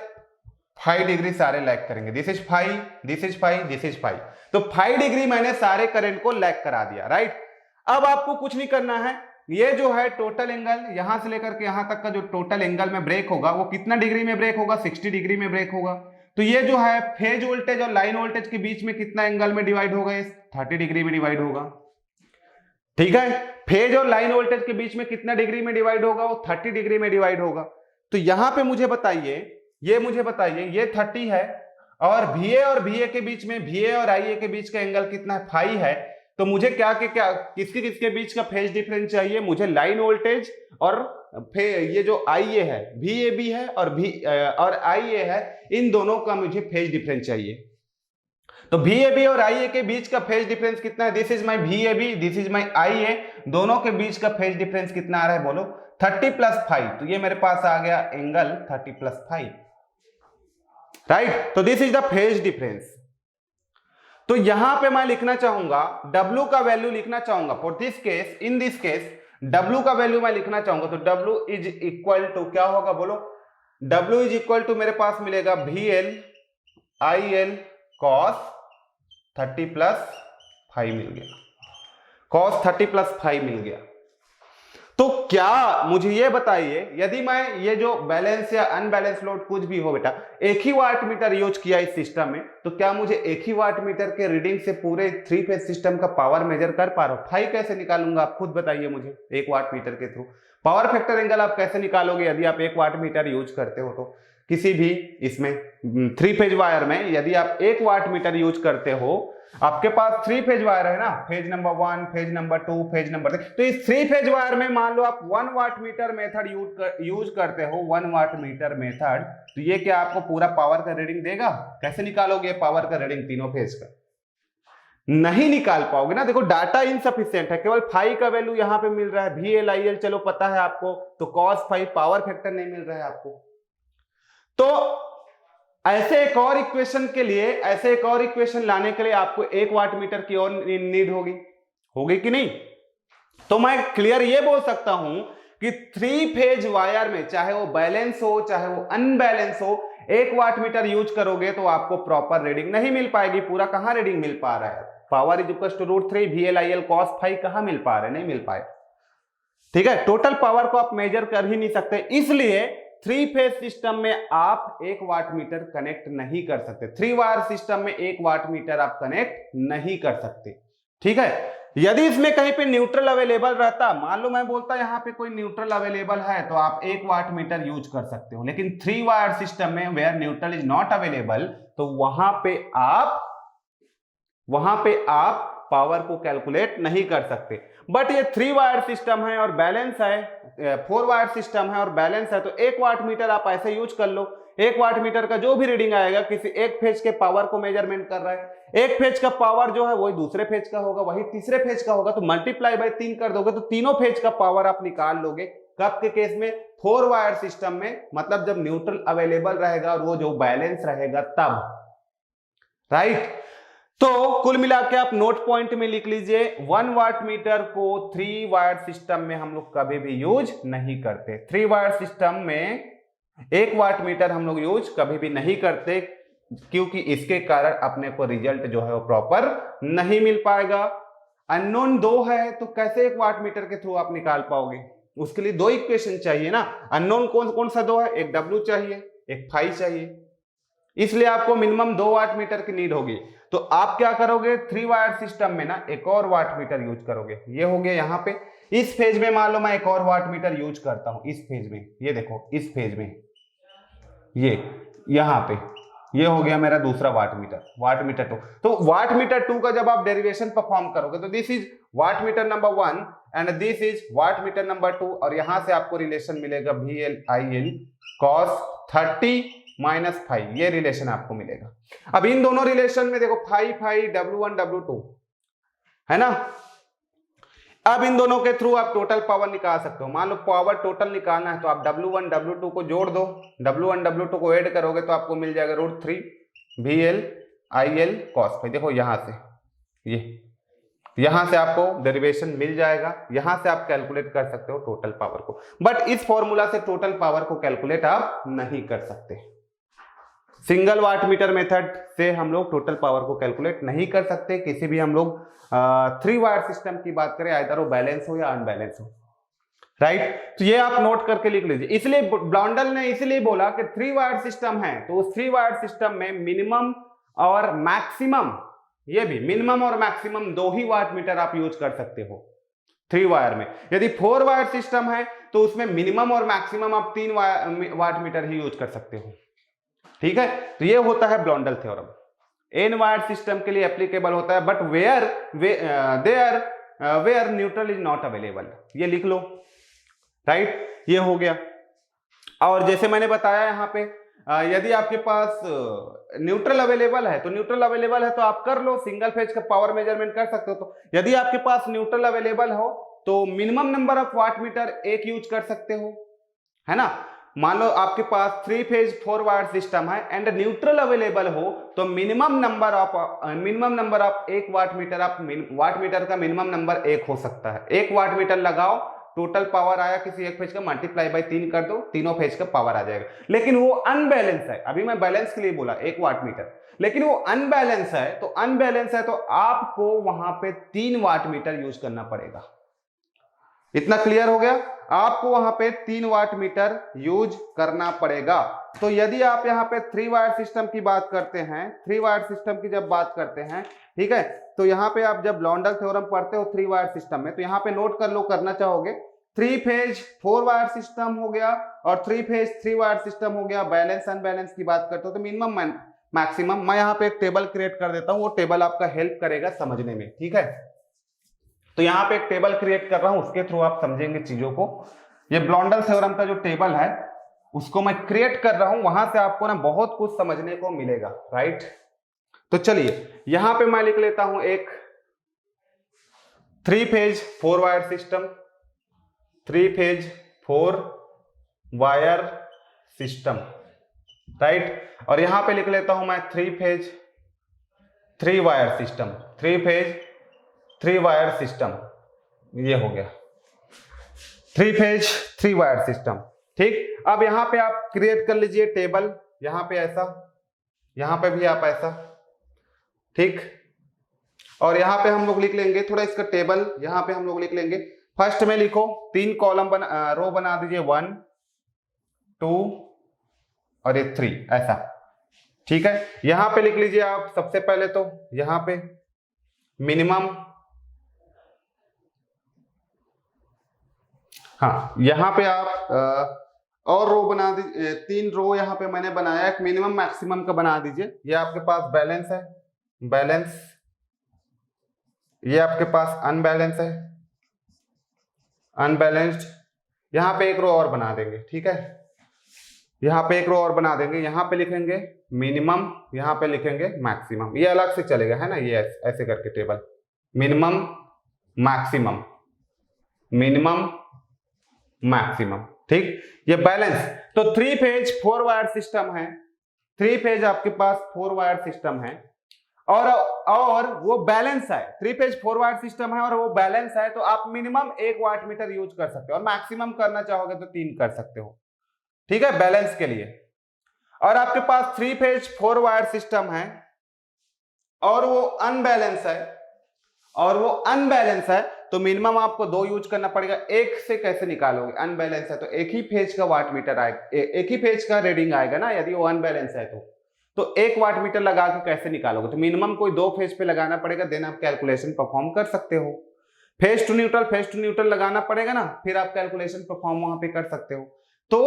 5 डिग्री सारे लैग करेंगे। This is 5, this is 5, this is 5, तो 5 डिग्री मैंने सारे करंट को लैग करा दिया, राइट। अब आपको कुछ नहीं करना है, ये जो है टोटल एंगल, यहां से लेकर के यहां तक का जो टोटल एंगल में ब्रेक होगा वो कितना डिग्री में ब्रेक होगा, 60 डिग्री में ब्रेक होगा। तो ये जो है फेज वोल्टेज और लाइन वोल्टेज के बीच में कितना एंगल में डिवाइड होगा, ये 30 डिग्री में डिवाइड होगा, ठीक है। फेज और लाइन वोल्टेज के बीच में कितना डिग्री में डिवाइड होगा, वो 30 डिग्री में डिवाइड होगा। तो यहां पे मुझे बताइए, ये 30 है, और VA और VA के बीच में, VA और IA के बीच का एंगल कितना है, 5 है। तो मुझे क्या किसके बीच का फेज डिफरेंस चाहिए, मुझे लाइन वोल्टेज और ये जो IA है, VAB है और IA है, इन दोनों का मुझे फेज डिफरेंस चाहिए। तो VAB और IA के बीच का फेज डिफरेंस कितना है, this is my VAB, this is my IA, दोनों के बीच का फेज डिफरेंस कितना आ रहा है, बोलो, 30 + 5। तो ये मेरे पास आ गया एंगल 30 + 5, राइट। तो this is the phase difference. तो यहां पे मैं लिखना चाहूंगा, W का वैल्यू लिखना चाहूंगा for this case, in this case W का वैल्यू मैं लिखना चाहूंगा। तो W इज इक्वल टू क्या होगा, बोलो, W इज इक्वल टू मेरे पास मिलेगा VL IL cos 30 + 5 मिल गया, cos 30 + 5 मिल गया। तो क्या मुझे ये बताइए, यदि मैं ये जो बैलेंस या अनबैलेंस लोड कुछ भी हो बेटा, एक ही वाट मीटर यूज किया इस सिस्टम में, तो क्या मुझे एक ही वाट मीटर के रीडिंग से पूरे 3 फेज सिस्टम का पावर मेजर कर पा रहा हूं? फाई कैसे निकालूंगा, आप खुद बताइए मुझे। एक वाट मीटर के थ्रू पावर फैक्टर एंगल आप कैसे निकालोगे यदि आप 1 वाट मीटर यूज करते हो? तो किसी भी इसमें 3 फेज वायर में यदि आप 1 वाट मीटर यूज करते हो, आपके पास 3 फेज वायर है ना, phase number 1, phase number 2, phase number 3, तो इस 3 फेज वायर में मान लो आप 1 वाट मीटर मेथड यूज करते हो, 1 वाट मीटर मेथड, तो ये क्या आपको पूरा पावर का रीडिंग देगा? कैसे निकालोगे पावर का रीडिंग तीनों फेज का? नहीं निकाल पाओगे ना। देखो डाटा इनसफिशिएंट है, केवल फाई का वैल्यू यहां पे मिल रहा है, VL IL चलो पता है आपको, तो cos 5 पावर फैक्टर नहीं मिल रहा है आपको। तो ऐसे एक और इक्वेशन के लिए, ऐसे एक और इक्वेशन लाने के लिए आपको 1 वाट मीटर की और नीड होगी कि नहीं? तो मैं क्लियर ये बोल सकता हूं कि 3 फेज वायर में चाहे वो बैलेंस हो चाहे वो अनबैलेंस हो, 1 वाट मीटर यूज करोगे तो आपको प्रॉपर रीडिंग नहीं मिल पाएगी। पूरा कहां रीडिंग मिल पा रहा है? Power is equal to √3 VL IL cos 5 कहां मिल पा रहे? नहीं मिल पाए, ठीक है। टोटल पावर को आप मेजर कर ही नहीं सकते, इसलिए 3 फेज सिस्टम में आप 1 वाट मीटर कनेक्ट नहीं कर सकते। 3 वायर सिस्टम में 1 वाट मीटर आप कनेक्ट नहीं कर सकते, ठीक है। यदि इसमें कहीं पे न्यूट्रल अवेलेबल रहता, मान लो मैं बोलता यहां पे कोई न्यूट्रल अवेलेबल है, तो आप 1 वाट मीटर यूज कर सकते हो। लेकिन 3 वायर सिस्टम में where neutral is not available, तो वहां पे आप पावर को कैलकुलेट नहीं कर सकते। बट ये 3 वायर सिस्टम है और बैलेंस है, 4 वायर सिस्टम है और बैलेंस है, तो 1 वाट मीटर आप ऐसे यूज कर लो। 1 वाट मीटर का जो भी रीडिंग आएगा किसी एक फेज के पावर को मेजरमेंट कर रहा है। एक फेज का पावर जो है वही दूसरे फेज का होगा, वही तीसरे फेज का होगा, तो मल्टीप्लाई बाय 3 कर दोगे तो तीनों फेज का पावर आप निकाल लोगे। कब के केस में? 4 वायर सिस्टम में, मतलब जब न्यूट्रल अवेलेबल रहेगा और वो जो बैलेंस रहेगा तब, राइट। तो कुल मिला के आप नोट पॉइंट में लिख लीजिए, 1 वाट मीटर को 3 वायर सिस्टम में हम लोग कभी भी यूज नहीं करते। 3 वायर सिस्टम में 1 वाट मीटर हम लोग यूज कभी भी नहीं करते। क्योंकि इसके कारण अपने को रिजल्ट जो है वो प्रॉपर नहीं मिल पाएगा। अननोन 2 है तो कैसे एक वाट मीटर के थ्रू आप निकाल पाओगे? उसके लिए 2 इक्वेशन चाहिए ना। अननोन कौन कौन सा 2 है? एक W चाहिए, एक फाई चाहिए, इसलिए आपको मिनिमम 2 वाट मीटर की नीड होगी। तो आप क्या करोगे, 3 वायर सिस्टम में ना एक और वाट मीटर यूज करोगे। ये हो गया यहाँ पे। इस फेज में मान लो मैं एक और वाट मीटर यूज करता हूं, इस फेज में, ये देखो इस फेज में, ये यहाँ पे, ये हो गया मेरा दूसरा वाट मीटर 2। तो वाट मीटर 2 का जब आप डेरिवेशन परफॉर्म करोगे तो this is watt meter number 1 and this is watt meter number 2, और यहां से आपको रिलेशन मिलेगा VL/IL cos 30 माइनस फाइव, ये रिलेशन आपको मिलेगा। अब इन दोनों रिलेशन में देखो फाई W1 W2 है ना। अब इन दोनों के थ्रू आप टोटल पावर निकाल सकते हो। मान लो पावर टोटल निकालना है तो आप W1 W2 को जोड़ दो, W1 W2 को ऐड करोगे तो आपको मिल जाएगा √3 VL/IL cos फाइव। देखो यहां से, ये यहां से आपको डेरिवेशन मिल जाएगा, यहां से आप कैलकुलेट कर सकते हो टोटल पावर को। बट इस फॉर्मूला से टोटल पावर को कैलकुलेट आप नहीं कर सकते। सिंगल वाट मीटर मेथड से हम लोग टोटल पावर को कैलकुलेट नहीं कर सकते। किसी भी हम लोग 3 वायर सिस्टम की बात करें, आइदर वो बैलेंस हो या अनबैलेंस हो, राइट। तो ये आप नोट करके लिख लीजिए। इसलिए ब्लॉन्डल ने इसलिए बोला कि 3 वायर सिस्टम है तो उस 3 वायर सिस्टम में मिनिमम और मैक्सिमम, ये भी मिनिमम और मैक्सिमम 2 ही वाट मीटर आप यूज कर सकते हो 3 वायर में। यदि 4 वायर सिस्टम है तो उसमें मिनिमम और मैक्सिमम आप 3 वाट मीटर ही यूज कर सकते हो, ठीक है। तो ये होता है Blondel theorem. N wire system के लिए एप्लीकेबल होता है, but where neutral is not available, ये लिख लो, राइट। ये हो गया। और जैसे मैंने बताया यहाँ पे यदि आपके पास न्यूट्रल अवेलेबल है तो न्यूट्रल अवेलेबल है तो आप कर लो, सिंगल फेज का पावर मेजरमेंट कर सकते हो। तो यदि आपके पास न्यूट्रल अवेलेबल हो तो minimum number of watt meter एक यूज कर सकते हो, है ना। मान लो आपके पास 3 फेज 4 वायर सिस्टम है एंड न्यूट्रल अवेलेबल हो तो मिनिमम नंबर ऑफ एक वाट मीटर, आप वाट मीटर का मिनिमम नंबर 1 हो सकता है। 1 वाट मीटर लगाओ, टोटल पावर आया किसी एक फेज का, मल्टीप्लाई बाय 3 कर दो, तीनों फेज का पावर आ जाएगा। लेकिन वो अनबैलेंस है, अभी मैं बैलेंस के लिए बोला 1 वाट मीटर, लेकिन वो अनबैलेंस है तो आपको वहां पे 3 वाट मीटर यूज करना पड़ेगा। इतना क्लियर हो गया? आपको वहां पे 3 वाट मीटर यूज करना पड़ेगा। तो यदि आप यहाँ पे 3 वायर सिस्टम की बात करते हैं, 3 वायर सिस्टम की जब बात करते हैं, ठीक है, तो यहाँ पे आप जब ब्लॉन्डल थ्योरम पढ़ते हो 3 वायर सिस्टम में, तो यहाँ पे नोट कर लो, करना चाहोगे 3 फेज 4 वायर सिस्टम हो गया और 3 फेज 3 वायर सिस्टम हो गया। बैलेंस अनबैलेंस की बात करते हो तो मिनिमम मैक्सिमम, मैं यहाँ पे एक टेबल क्रिएट कर देता हूँ, वो टेबल आपका हेल्प करेगा समझने में, ठीक है। तो यहाँ पे एक टेबल क्रिएट कर रहा हूं, उसके थ्रू आप समझेंगे चीजों को। ये ब्लॉन्डल थ्योरम का जो टेबल है उसको मैं क्रिएट कर रहा हूं, वहां से आपको ना बहुत कुछ समझने को मिलेगा, राइट। तो चलिए यहां पे मैं लिख लेता हूं एक 3 phase 4 wire system, 3 phase 4 wire system, right. और यहां पे लिख लेता हूं मैं 3 phase 3 wire system, 3 phase 3 wire system, ये हो गया 3 फेज 3 वायर सिस्टम, ठीक। अब यहां पे आप क्रिएट कर लीजिए टेबल, यहां पे ऐसा, यहां पे भी आप ऐसा, ठीक। और यहां पे हम लोग लिख लेंगे थोड़ा इसका टेबल, यहां पे हम लोग लिख लेंगे, फर्स्ट में लिखो 3 कॉलम रो बना दीजिए, 1 2 और ये 3, ऐसा, ठीक है। यहां पे लिख लीजिए आप सबसे पहले तो यहां पे मिनिमम, हाँ यहां पे आप और रो बना दीजिए, 3 रो यहां पे मैंने बनाया, एक मिनिमम मैक्सिमम का बना दीजिए। ये आपके पास बैलेंस है, बैलेंस, ये आपके पास अनबैलेंस है, अनबैलेंस्ड। यहां पे एक रो और बना देंगे, ठीक है, यहां पे एक रो और बना देंगे, यहां पे लिखेंगे मिनिमम, यहां पे लिखेंगे मैक्सिमम, ये अलग से चलेगा, है ना, ये ऐसे करके table, minimum maximum, minimum maximum, ठीक। ये बैलेंस। तो 3 फेज 4 वायर सिस्टम है, 3 फेज आपके पास 4 वायर सिस्टम है और वो बैलेंस है, 3 फेज 4 वायर सिस्टम है और वो बैलेंस है, तो आप मिनिमम 1 वाट मीटर यूज कर सकते हो और मैक्सिमम करना चाहोगे तो 3 कर सकते हो, ठीक है, बैलेंस के लिए। और आपके पास 3 फेज 4 वायर सिस्टम है और वो अनबैलेंस है तो मिनिमम आपको 2 यूज करना पड़ेगा। एक से कैसे निकालोगे? अनबैलेंस है तो एक ही फेज का वाट मीटर आएगा, एक ही फेज का रीडिंग आएगा ना, यदि वो अनबैलेंस है तो एक वाट मीटर लगा के कैसे निकालोगे? तो मिनिमम कोई 2 फेज पे लगाना पड़ेगा, देन आप कैलकुलेशन परफॉर्म कर सकते हो। फेज टू न्यूट्रल लगाना पड़ेगा ना, फिर आप कैलकुलेशन परफॉर्म वहां पे कर सकते हो। तो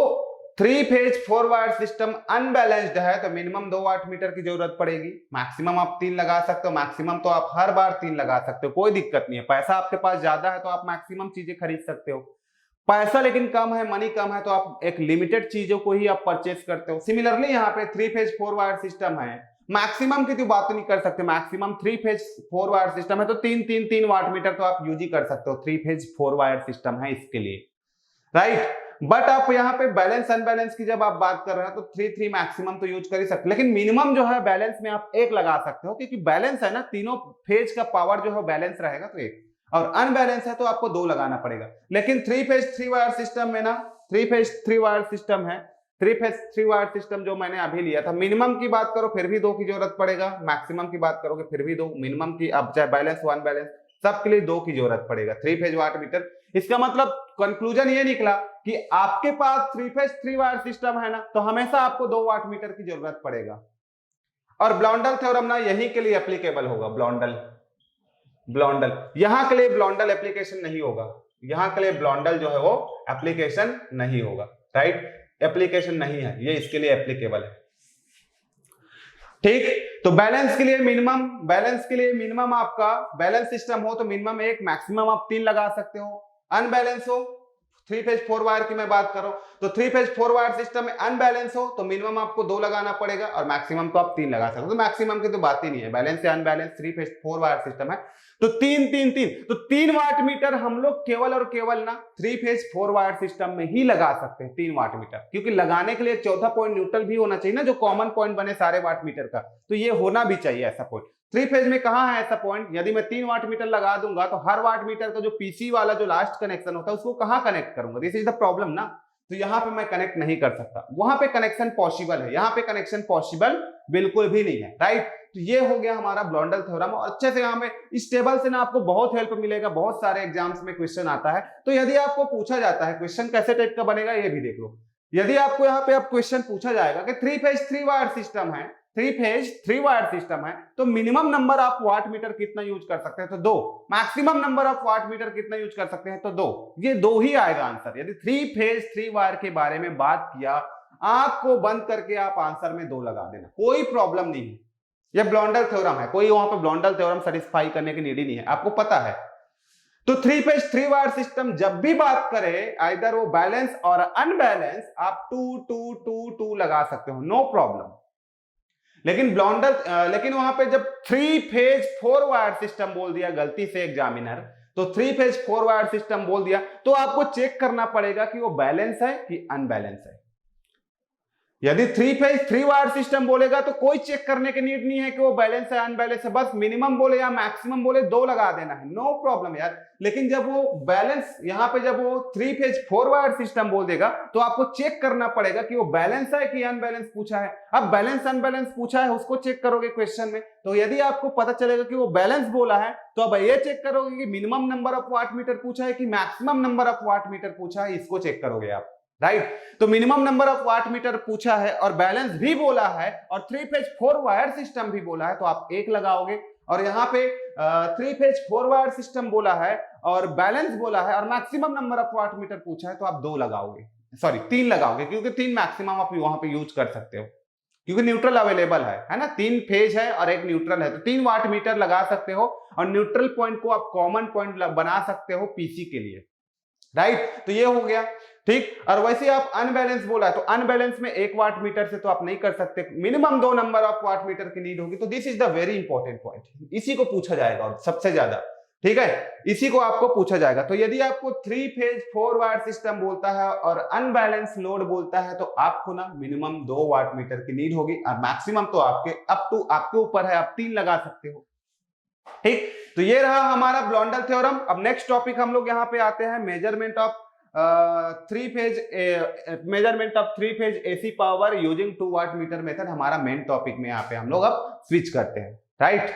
3 फेज 4 वायर सिस्टम अनबैलेंस्ड है तो मिनिमम 2 वाट मीटर की जरूरत पड़ेगी। मैक्सिमम आप 3 लगा सकते हो, मैक्सिमम तो आप हर बार 3 लगा सकते हो, कोई दिक्कत नहीं है। पैसा आपके पास ज्यादा है तो आप मैक्सिमम चीजें खरीद सकते हो, पैसा लेकिन कम है, मनी कम है तो आप एक लिमिटेड चीजों को ही आप परचेस करते हो। सिमिलरली यहाँ पे 3 फेज 4 वायर सिस्टम है, मैक्सिमम की तो बात नहीं कर सकते, मैक्सिमम 3 फेज 4 वायर सिस्टम है तो 3 वाट मीटर तो आप यूज ही कर सकते हो। 3 फेज 4 वायर सिस्टम है इसके लिए, राइट। बट आप यहाँ पे बैलेंस अनबैलेंस की जब आप बात कर रहे हो तो 3 मैक्सिमम तो यूज कर ही सकते, लेकिन मिनिमम जो है बैलेंस में आप 1 लगा सकते हो, क्योंकि बैलेंस है ना, तीनों फेज का पावर जो है बैलेंस रहेगा तो 1, और अनबैलेंस है तो आपको 2 लगाना पड़ेगा। लेकिन 3 फेज 3 वायर सिस्टम में ना, 3 फेज 3 वायर सिस्टम है, 3 फेज 3 वायर सिस्टम जो मैंने अभी लिया था, मिनिमम की बात करो फिर भी 2 की जरूरत पड़ेगा, मैक्सिमम की बात करोगे फिर भी 2, मिनिमम की अब चाहे बैलेंस वन बैलेंस सबके लिए 2 की जरूरत पड़ेगा। 3 फेज वाट मीटर, इसका मतलब कंक्लूजन ये निकला कि आपके पास 3 फेज 3 वायर सिस्टम है ना तो हमेशा आपको 2 वाट मीटर की जरूरत पड़ेगा। और ब्लॉन्डल थ्योरम ना यही के लिए एप्लीकेबल होगा, ब्लॉन्डल यहां के लिए ब्लॉन्डल एप्लीकेशन नहीं होगा, यहां के लिए ब्लॉन्डल जो है वो एप्लीकेशन नहीं होगा, राइट, एप्लीकेशन नहीं है ये, इसके लिए एप्लीकेबल है। ठीक, तो बैलेंस के लिए मिनिमम आपका बैलेंस सिस्टम हो तो मिनिमम 1, मैक्सिमम आप 3 लगा सकते हो। अनबैलेंस हो, 3 फेज 4 वायर की मैं बात करूं तो 3 फेज 4 वायर सिस्टम में अनबैलेंस हो तो मिनिमम आपको 2 लगाना पड़ेगा और मैक्सिमम तो आप 3 लगा सकते हो। तो मैक्सिमम की तो बात ही नहीं है, बैलेंस या अनबैलेंस 3 फेज 4 वायर सिस्टम है तो 3 वाट मीटर हम लोग केवल और केवल ना 3 फेज 4 वायर सिस्टम में ही लगा सकते हैं, 3 वाट मीटर, क्योंकि लगाने के लिए चौथा पॉइंट न्यूट्रल भी होना चाहिए ना, जो कॉमन पॉइंट बने सारे वाट मीटर का, तो ये होना भी चाहिए ऐसा पॉइंट। 3 फेज में कहां है ऐसा पॉइंट? यदि मैं 3 वाट मीटर लगा दूंगा तो हर वाट मीटर का जो पीसी वाला जो लास्ट कनेक्शन होता है उसको कहां कनेक्ट करूंगा? दिस इज द प्रॉब्लम ना, तो यहां पे मैं कनेक्ट नहीं कर सकता, वहां पे कनेक्शन पॉसिबल है, यहां पे कनेक्शन पॉसिबल बिल्कुल भी नहीं है, राइट। तो ये हो गया हमारा ब्लॉन्डल थ्योरम, और अच्छे से यहाँ पे इस टेबल से ना आपको बहुत हेल्प मिलेगा, बहुत सारे एग्जाम्स में क्वेश्चन आता है। तो यदि आपको पूछा जाता है क्वेश्चन कैसे टाइप का बनेगा ये भी देख लो। यदि आपको यहाँ पे अब क्वेश्चन पूछा जाएगा कि 3 फेज 3 वायर सिस्टम है, 3 फेज 3 वायर सिस्टम है तो minimum number of watt meter कितना यूज कर सकते हैं? तो 2। Maximum number of watt meter कितना यूज कर सकते हैं? तो 2। ये 2 ही आएगा आंसर। यदि 3 फेज 3 वायर के बारे में बात किया, आंख को बंद करके आप आंसर में 2 लगा देना, कोई प्रॉब्लम नहीं है। यह ब्लॉन्डल थ्योरम है, कोई वहां पे ब्लॉन्डल थ्योरम सेटिस्फाई करने की नीड ही नहीं है, आपको पता है। तो 3 फेज 3 वायर सिस्टम जब भी बात करें, आइदर वो बैलेंस और अनबैलेंस, आप 2 लगा सकते हो, नो प्रॉब्लम। लेकिन लेकिन वहां पे जब 3 फेज 4 वायर सिस्टम बोल दिया गलती से एग्जामिनर, तो 3 फेज 4 वायर सिस्टम बोल दिया तो आपको चेक करना पड़ेगा कि वो बैलेंस है कि अनबैलेंस है। यदि 3 फेज 3 वायर सिस्टम बोलेगा तो कोई चेक करने की नीड नहीं है कि वो बैलेंस है अनबैलेंस है, बस मिनिमम बोले या मैक्सिमम बोले 2 लगा देना है, नो प्रॉब्लम यार। लेकिन जब वो बैलेंस, यहां पे जब वो 3 फेज 4 वायर सिस्टम बोल देगा तो आपको चेक करना पड़ेगा कि वो बैलेंस है कि अनबैलेंस पूछा है। अब बैलेंस अनबैलेंस पूछा है उसको चेक करोगे क्वेश्चन में, तो यदि आपको पता चलेगा कि वो बैलेंस बोला है तो अब ये चेक करोगे कि minimum number of watt meter पूछा है कि maximum number of watt meter पूछा है, इसको चेक करोगे आप, राइट। तो minimum number of watt meter पूछा है और बैलेंस भी बोला है और 3 फेज 4 वायर सिस्टम भी बोला है तो आप 1 लगाओगे। और यहाँ पे 3 फेज 4 वायर सिस्टम बोला है और बैलेंस बोला है और maximum number of watt meter पूछा है तो आप 2 लगाओगे, सॉरी 3 लगाओगे, क्योंकि 3 मैक्सिमम आप वहां पे यूज कर सकते हो, क्योंकि न्यूट्रल अवेलेबल है ना, 3 फेज है और 1 न्यूट्रल है, तो 3 वाट मीटर लगा सकते हो और न्यूट्रल पॉइंट को आप कॉमन पॉइंट बना सकते हो पीसी के लिए, राइट। तो ये हो गया, ठीक। और वैसे आप अनबैलेंस बोला है तो अनबैलेंस में 1 वाट मीटर से तो आप नहीं कर सकते, मिनिमम 2 नंबर ऑफ वाट मीटर की नीड होगी। तो this is the very important point, इसी को पूछा जाएगा और सबसे ज्यादा, ठीक है, इसी को आपको पूछा जाएगा। तो यदि आपको 3 फेज 4 वायर सिस्टम बोलता है और अनबैलेंस लोड बोलता है तो आपको ना मिनिमम 2 वाट मीटर की नीड होगी और मैक्सिमम तो आपके अप टू आपके ऊपर है, आप 3 लगा सकते हो, ठीक। तो ये रहा हमारा ब्लॉन्डल थ्योरम। अब नेक्स्ट टॉपिक हम लोग यहाँ पे आते हैं measurement of three phase measurement of three phase AC power using 2 watt meter method हमारा मेन टॉपिक में यहाँ पे हम लोग अब स्विच करते हैं, राइट।